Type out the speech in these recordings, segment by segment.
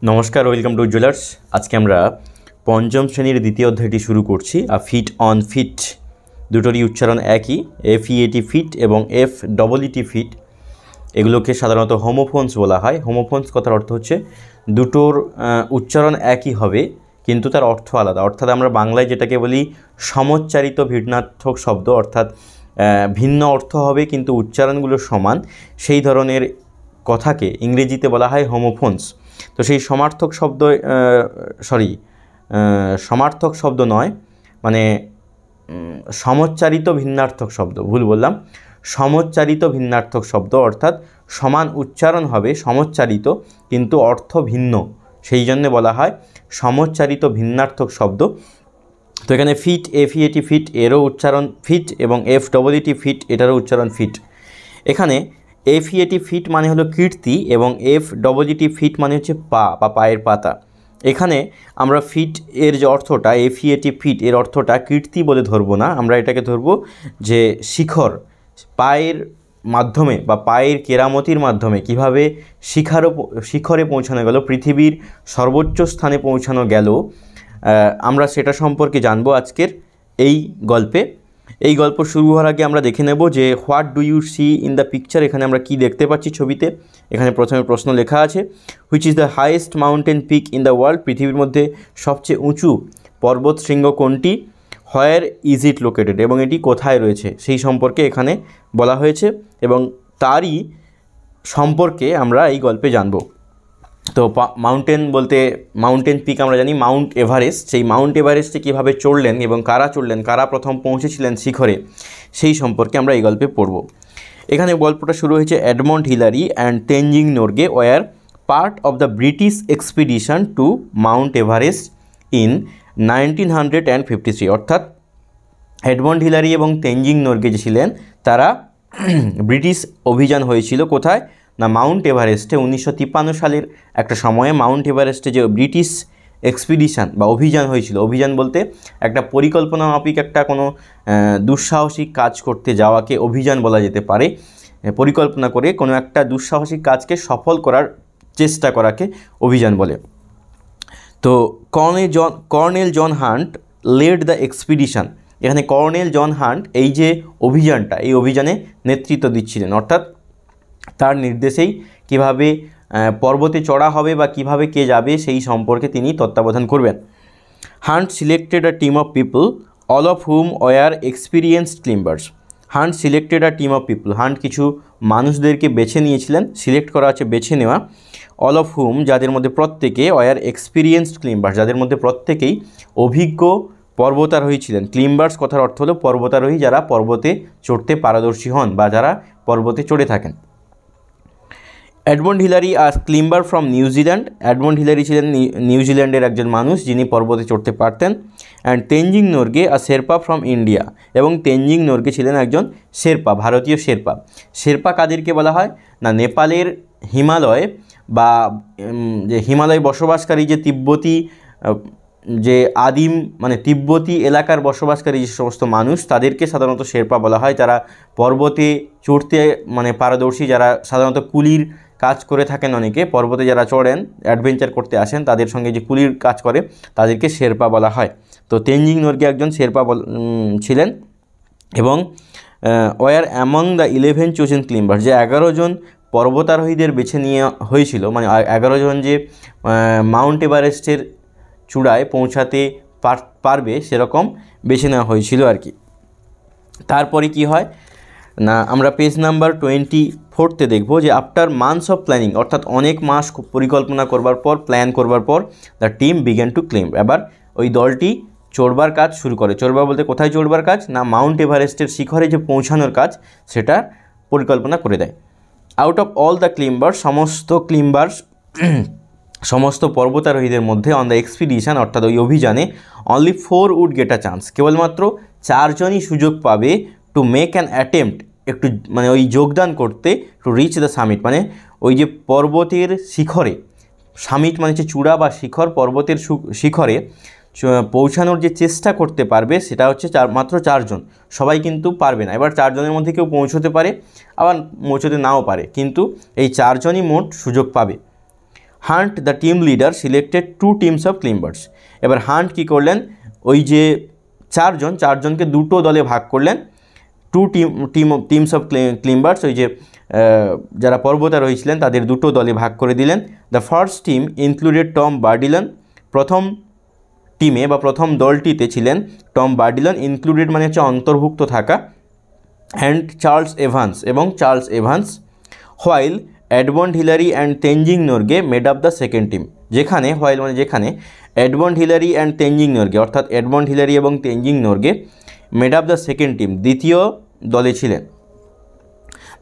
নমস্কার, welcome to jewellers. আজকে আমরা পঞ্চম শ্রেণীর দ্বিতীয় অধ্যায়টি শুরু করছি। ফিট অন ফিট দুটোরই উচ্চারণ একই, FEAT ফিট এবং FEET ফিট। এগুলোকে সাধারণত হোমোফোনস বলা হয়। হোমোফোনস কথার অর্থ হচ্ছে দুটোর উচ্চারণ একই হবে কিন্তু তার অর্থ আলাদা। অর্থাৎ আমরা বাংলায় যেটাকে বলি সমোচ্চারিত ভিন্নার্থক শব্দ, অর্থাৎ ভিন্ন অর্থ হবে কিন্তু উচ্চারণগুলো সমান, সেই ধরনের কথাকে ইংরেজিতে বলা হয় হোমোফোনস। তো সেই সমার্থক শব্দ নয়, মানে সমোচ্চারিত ভিন্নার্থক শব্দ, ভুল বললাম, সমোচ্চারিত ভিন্নার্থক শব্দ, অর্থাৎ সমান উচ্চারণ হবে সমোচ্চারিত কিন্তু অর্থ ভিন্ন, সেই জন্য বলা হয় সমোচ্চারিত ভিন্নার্থক শব্দ। তো এখানে ফিট, FEAT ফিট এরও উচ্চারণ ফিট এবং FEET ফিট এটারও উচ্চারণ ফিট। এখানে FEAT ফিট মানে হলো কীর্তি এবং FEET ফিট মানে হচ্ছে পা বা পায়ের পাতা। এখানে আমরা ফিট এর যে অর্থটা, FEAT ফিট এর অর্থটা কীর্তি বলে ধরবো না, আমরা এটাকে ধরবো যে শিখর, পায়ের মাধ্যমে বা পায়ের কেরামতির মাধ্যমে কীভাবে শিখরে পৌঁছানো গেল, পৃথিবীর সর্বোচ্চ স্থানে পৌঁছানো গেল, আমরা সেটা সম্পর্কে জানবো আজকের এই গল্পে। এই গল্প শুরু হওয়ার আগে আমরা দেখে নেব যে what do you see in the picture. এখানে আমরা কি দেখতে পাচ্ছি ছবিতে। এখানে প্রথমে প্রশ্ন লেখা আছে, which is the highest mountain peak in the world. পৃথিবীর মধ্যে সবচেয়ে উঁচু পর্বত শৃঙ্গ কোনটি। হোয়ার ইজ ইট লোকেটেড, এবং এটি কোথায় রয়েছে সেই সম্পর্কে এখানে বলা হয়েছে এবং তারই সম্পর্কে আমরা এই গল্পে জানব। তো মাউন্টেন বলতে মাউন্টেন পিক আমরা জানি মাউন্ট এভারেস্ট। সেই মাউন্ট এভারেস্টে কীভাবে চড়লেন এবং কারা চড়লেন, কারা প্রথম পৌঁছেছিলেন শিখরে, সেই সম্পর্কে আমরা এই গল্পে পড়ব। এখানে গল্পটা শুরু হয়েছে, Edmund Hillary and Tenzing Norgay were part of the British expedition to Mount Everest in 1953। অর্থাৎ এডমন্ড হিলারি এবং তেনজিং নোরগে যে ছিলেন তারা ব্রিটিশ অভিযান হয়েছিল কোথায় না, মাউন্ট এভারেস্টে। 1953 সালের একটা সময়ে মাউন্ট এভারেস্টে যে ব্রিটিশ এক্সপিডিশন বা অভিযান হয়েছিল, অভিযান বলতে একটা পরিকল্পনা মাফিক একটা কোনো দুঃসাহসিক কাজ করতে যাওয়াকে অভিযান বলা যেতে পারে। পরিকল্পনা করে কোনো একটা দুঃসাহসিক কাজকে সফল করার চেষ্টা করাকে অভিযান বলে। তো colonel John Hunt led the expedition. এখানে কর্নেল জন হান্ট এই যে অভিযানটা, এই অভিযানে নেতৃত্ব দিচ্ছিলেন, অর্থাৎ তার নির্দেশেই কিভাবে পর্বতে চড়া হবে বা কিভাবে কে যাবে সেই সম্পর্কে তিনি তত্ত্বাবধান করবেন। Hunt selected a team of people all of whom were experienced climbers. Hunt selected a team of people, Hunt কিছু মানুষদেরকে বেছে নিয়েছিলেন, সিলেক্ট করা আছে বেছে নেওয়া, অল অফ হুম যাদের মধ্যে প্রত্যেকে, ওয়ার এক্সপিরিয়েন্সড ক্লাইম্বার্স যাদের মধ্যে প্রত্যেকেই অভিজ্ঞ পর্বতারোহী ছিলেন। ক্লাইম্বার্স কথার অর্থ হলো পর্বতারোহী, যারা পর্বতে চড়তে পারদর্শী হন বা যারা পর্বতে চড়ে থাকেন। Edmund Hillary are climber from নিউজিল্যান্ড। এডমন্ড হিলারি ছিলেন নিউজিল্যান্ডের একজন মানুষ যিনি পর্বতে চড়তে পারতেন। And Tenzing Norgay are Sherpa from India, এবং তেনজিং নোরগে ছিলেন একজন শেরপা, ভারতীয় শেরপা। শেরপা কাদেরকে বলা হয় না, নেপালের হিমালয় বা যে হিমালয় বসবাসকারী যে তিব্বতী যে আদিম মানে তিব্বতী এলাকার বসবাসকারী যে সমস্ত মানুষ তাদেরকে সাধারণত শেরপা বলা হয়। যারা পর্বতে চড়তে মানে পারদর্শী, যারা সাধারণত কুলির কাজ করে থাকেন, অনেকে পর্বতে যারা চড়েন অ্যাডভেঞ্চার করতে আসেন তাদের সঙ্গে যে কুলির কাজ করে তাদেরকে শেরপা বলা হয়। তো তেনজিং নোরগে একজন শেরপা ছিলেন এবং were among the 11 chosen climber, যে 11 জন পর্বতারোহীদের বেছে নিয়ে হয়েছিল, মানে 11 জন যে মাউন্ট এভারেস্টের চূড়ায় পৌঁছাতে পারবে সেরকম বেছে নেওয়া হয়েছিল আর কি। তারপরে কি হয় না, আমরা পেজ নাম্বার 24-তে দেখব যে আফটার মান্থস অফ প্ল্যানিং, অর্থাৎ অনেক মাস পরিকল্পনা করবার পর, প্ল্যান করবার পর, the team began to climb. এবার ওই দলটি চড়বার কাজ শুরু করে। চড়বার বলতে কোথায় চড়বার কাজ না, মাউন্ট এভারেস্টের শিখরে যে পৌঁছানোর কাজ সেটা পরিকল্পনা করে দেয়। Out of all the climbers, সমস্ত পর্বতারোহীদের মধ্যে অন দ্য এক্সপিডিশন, অর্থাৎ ওই অভিযানে, only 4 would get a chance, কেবলমাত্র 4 জনই সুযোগ পাবে টু মেক অ্যান অ্যাটেম্পট, একটু মানে ওই যোগদান করতে, টু রিচ দ্য সামিট, মানে ওই যে পর্বতের শিখরে, সামিট মানে হচ্ছে চূড়া বা শিখর, পর্বতের শিখরে পৌঁছানোর যে চেষ্টা করতে পারবে সেটা হচ্ছে মাত্র 4 জন। সবাই কিন্তু পারবে না। এবার 4 জনের মধ্যে কেউ পৌঁছতে পারে, আবার পৌঁছতে নাও পারে, কিন্তু এই 4 জনই মোট সুযোগ পাবে। Hunt the team leader selected 2 teams of climbers. এবার হান্ট কী করলেন, ওই যে চারজনকে দুটো দলে ভাগ করলেন, 2 টিমস অফ ক্লাইম্বার্স, ওই যে যারা পর্বতারোহী ছিলেন তাদের দুটো দলে ভাগ করে দিলেন। The first team included Tom Bourdillon, প্রথম টিমে বা প্রথম দলটিতে ছিলেন টম বার্ডিলন, ইনক্লুডেড মানে হচ্ছে অন্তর্ভুক্ত থাকা, অ্যান্ড চার্লস এভান্স এবং Charles Evans. While Edmund Hillary and Tenzing Norgay made up the second team. যেখানে হোয়াইল মানে যেখানে Edmund Hillary and Tenzing Norgay, অর্থাৎ এডমন্ড হিলারি এবং Tenzing Norgay made up the second team, দ্বিতীয় দলে ছিলেন।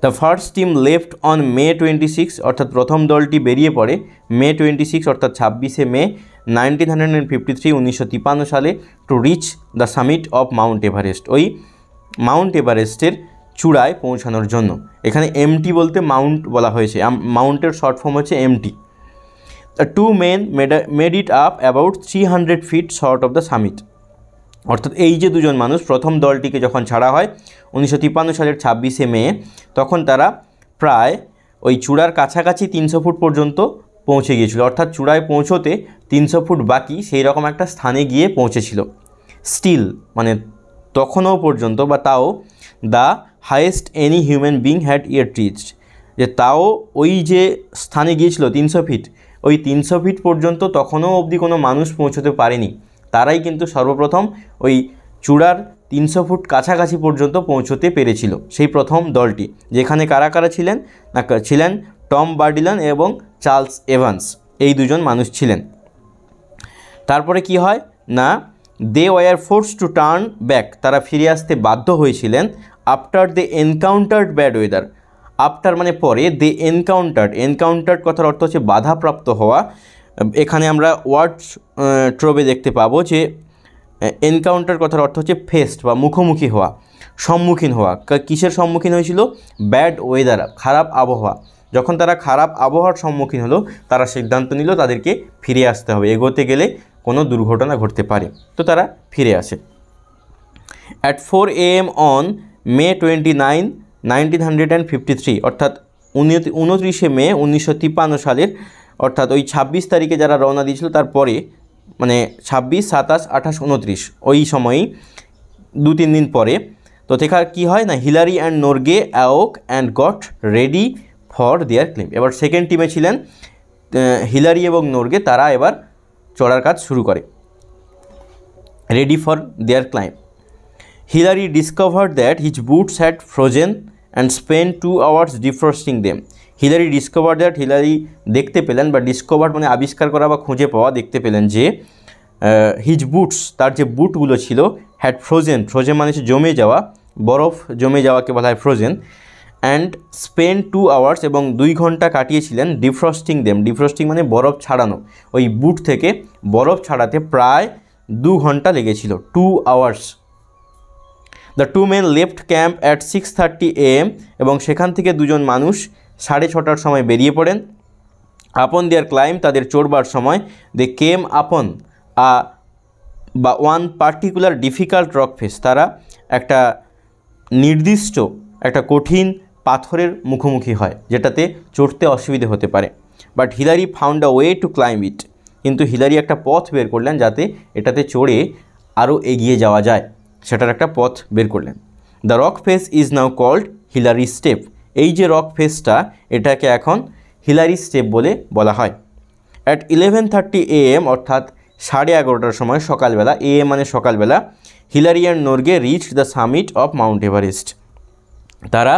The first team left on May 26, অর্থাৎ প্রথম দলটি বেরিয়ে পড়ে মে 26 অর্থাৎ 26শে মে 1953 1953 সালে, to reach the summit of Mount Everest, ওই মাউন্ট এভারেস্টের চূড়ায় পৌঁছানোর জন্য। এখানে এমটি বলতে মাউন্ট বলা হয়েছে, মাউন্টের শর্ট ফর্ম হচ্ছে MT. The 2 men made it up about 300 feet short of the summit, অর্থাৎ এই যে দুজন মানুষ প্রথম দলটিকে যখন ছাড়া হয় 1953 সালের 26শে মে, তখন তারা প্রায় ওই চূড়ার কাছাকাছি 300 ফুট পর্যন্ত পৌঁছে গিয়েছিল, অর্থাৎ চূড়ায় পৌঁছতে 300 ফুট বাকি সেই রকম একটা স্থানে গিয়ে পৌঁছেছিল। স্টিল মানে তখনও পর্যন্ত বা তাও, the highest any human being had yet reached, যে তাও ওই যে স্থানে গিয়েছিল 300 ফিট, ওই 300 ফিট পর্যন্ত তখনও অবধি কোনো মানুষ পৌঁছতে পারেনি। তারাই কিন্তু সর্বপ্রথম ওই চূড়ার 300 ফুট কাছাকাছি পর্যন্ত পৌঁছতে পেরেছিল, সেই প্রথম দলটি। যেখানে কারা কারা ছিলেন না, ছিলেন টম বার্ডিলন এবং চার্লস এভান্স, এই দুজন মানুষ ছিলেন। তারপরে কি হয় না, they were forced to turn back, তারা ফিরে আসতে বাধ্য হয়েছিলেন। After they encountered bad weather, after মানে পরে, দে এনকাউন্টার্ড কথার অর্থ হচ্ছে বাধাপ্রাপ্ত হওয়া। এখানে আমরা ওয়ার্ড ট্রবে দেখতে পাবো যে এনকাউন্টার কথার অর্থ হচ্ছে ফেস্ট বা মুখোমুখি হওয়া, সম্মুখীন হওয়া। কিসের সম্মুখীন হয়েছিল? ব্যাড ওয়েদার, খারাপ আবহাওয়া। যখন তারা খারাপ আবহাওয়ার সম্মুখীন হলো, তারা সিদ্ধান্ত নিল তাদেরকে ফিরে আসতে হবে, এগোতে গেলে কোনো দুর্ঘটনা ঘটতে পারে, তো তারা ফিরে আসে। অ্যাট 4 AM অন মে 29, 1953, অর্থাৎ 29শে মে 1953 সালের, অর্থাৎ ওই 26 তারিখে যারা রওনা দিয়েছিল তারপরে, মানে 26, 27, 28, 29 ওই সময়ই 2-3 দিন পরে। তো দেখা কী হয় না, Hillary and Norgay অ্যাওক and got ready for their climb. এবার সেকেন্ড টিমে ছিলেন হিলারি এবং নরগে, তারা এবার চড়ার কাজ শুরু করে, ready for their climb. Hillary discovered that his boots had frozen and spend 2 hours defrosting them. Hillary discover that, Hillary দেখতে পেলেন, বা ডিসকভার মানে আবিষ্কার করা বা খুঁজে পাওয়া, দেখতে পেলেন যে হিজ বুটস, তার যে বুটগুলো ছিল, হ্যাড ফ্রোজেন মানে হচ্ছে জমে যাওয়া, বরফ জমে যাওয়াকে বলা হয় ফ্রোজেন, অ্যান্ড স্পেন্ড 2 hours এবং 2 ঘন্টা কাটিয়েছিলেন ডিফ্রস্টিং দেম। ডিফ্রস্টিং মানে বরফ ছাড়ানো, ওই বুট থেকে বরফ ছাড়াতে প্রায় 2 ঘন্টা লেগেছিল, 2 hours। The 2 men left camp at 6:30 AM এবং সেখান থেকে দুজন মানুষ 6:30টার সময় বেরিয়ে পড়েন। আপন দেয়ার ক্লাইম্ব, তাদের চড়বার সময়, দে কেম আপন বা one particular difficult rock face, তারা একটা নির্দিষ্ট একটা কঠিন পাথরের মুখোমুখি হয়, যেটাতে চড়তে অসুবিধে হতে পারে। But Hillary found a way to climb it, কিন্তু হিলারি একটা পথ বের করলেন যাতে এটাতে চড়ে আরও এগিয়ে যাওয়া যায়, সেটার একটা পথ বের করলেন। The rock face is now called Hillary step, এই যে রক ফেসটা, এটাকে এখন হিলারি স্টেপ বলে বলা হয়। অ্যাট 11:30 AM অর্থাৎ 11:30টার সময় সকালবেলা, AM মানে সকালবেলা, Hillary and Norgay reach the summit of Mount Everest, তারা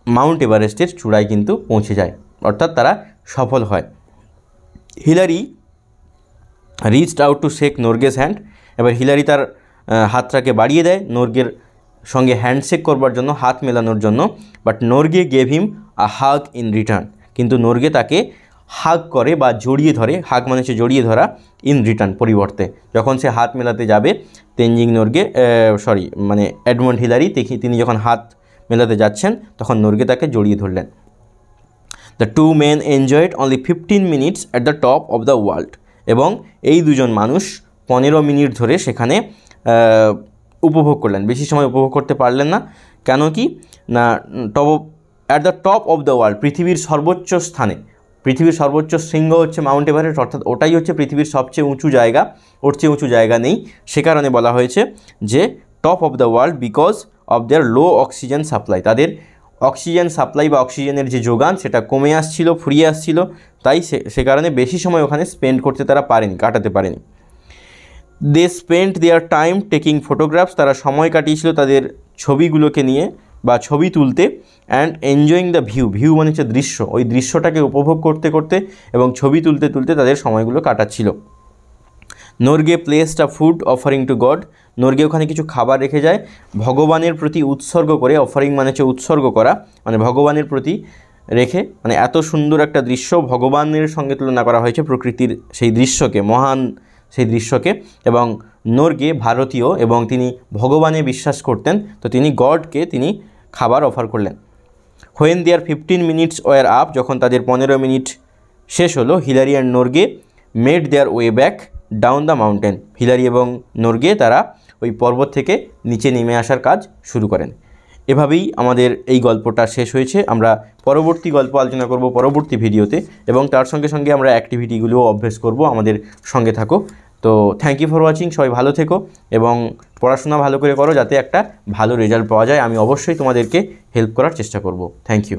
মাউন্ট এভারেস্টের চূড়ায় কিন্তু পৌঁছে যায়, অর্থাৎ তারা সফল হয়। Hillary reached out to shake Norgay's hand, এবার হিলারি তার হাতটাকে বাড়িয়ে দেয় নরগের সঙ্গে হ্যান্ডশেক করবার জন্য, হাত মেলানোর জন্য। But Norgay gave him a hug in return, কিন্তু নরগে তাকে হাগ করে বা জড়িয়ে ধরে, হাগ মানে হচ্ছে জড়িয়ে ধরা, ইন রিটার্ন পরিবর্তে। যখন সে হাত মেলাতে যাবে তেনজিং নরগে, মানে এডমন্ড হিলারি, তিনি যখন হাত মেলাতে যাচ্ছেন তখন নরগে তাকে জড়িয়ে ধরলেন। The 2 men enjoyed only 15 minutes at the top of the world, এবং এই দুজন মানুষ 15 মিনিট ধরে সেখানে উপভোগ করলেন, বেশি সময় উপভোগ করতে পারলেন না। কেন কি না, at the top of the world, পৃথিবীর সর্বোচ্চ স্থানে, পৃথিবীর সর্বোচ্চ শৃঙ্গ হচ্ছে মাউন্ট এভারেস্ট, অর্থাৎ ওটাই হচ্ছে পৃথিবীর সবচেয়ে উঁচু জায়গা, ওর চেয়ে উঁচু জায়গা নেই। সে কারণে বলা হয়েছে যে top of the world because of their low oxygen supply. তাদের অক্সিজেন সাপ্লাই বা অক্সিজেনের যে যোগান সেটা কমে আসছিল, ফুরিয়ে আসছিল, তাই সে কারণে বেশি সময় ওখানে স্পেন্ড করতে তারা কাটাতে পারেনি। They spend their time taking photographs, তারা সময় কাটিয়েছিল তাদের ছবিগুলোকে নিয়ে বা ছবি তুলতে। অ্যান্ড এনজয়িং দ্য ভিউ মানে হচ্ছে দৃশ্য, ওই দৃশ্যটাকে উপভোগ করতে করতে এবং ছবি তুলতে তুলতে তাদের সময়গুলো কাটাচ্ছিল। Norgay placed a food offering to God, Norgay ওখানে কিছু খাবার রেখে যায় ভগবানের প্রতি উৎসর্গ করে। অফারিং মানে হচ্ছে উৎসর্গ করা, মানে ভগবানের প্রতি রেখে, মানে এত সুন্দর একটা দৃশ্য ভগবানের সঙ্গে তুলনা করা হয়েছে প্রকৃতির সেই দৃশ্যকে, মহান সেই দৃশ্যকে। এবং নর্গে ভারতীয় এবং তিনি ভগবানে বিশ্বাস করতেন, তো তিনি গডকে তিনি খাবার অফার করলেন। When their 15 minutes were up, যখন তাদের 15 মিনিট শেষ হলো, Hillary and Norgay made their way back down the mountain, Hillary এবং নর্গে তারা ওই পর্বত থেকে নিচে নেমে আসার কাজ শুরু করেন। এভাবেই আমাদের এই গল্পটা শেষ হয়েছে। আমরা পরবর্তী গল্প আলোচনা করব পরবর্তী ভিডিওতে, এবং তার সঙ্গে সঙ্গে আমরা অ্যাক্টিভিটিগুলোও অভ্যেস করব। আমাদের সঙ্গে থাকো। তো থ্যাংক ইউ ফর ওয়াচিং। সবাই ভালো থেকো এবং পড়াশোনা ভালো করে করো যাতে একটা ভালো রেজাল্ট পাওয়া যায়। আমি অবশ্যই তোমাদেরকে হেল্প করার চেষ্টা করব। Thank you.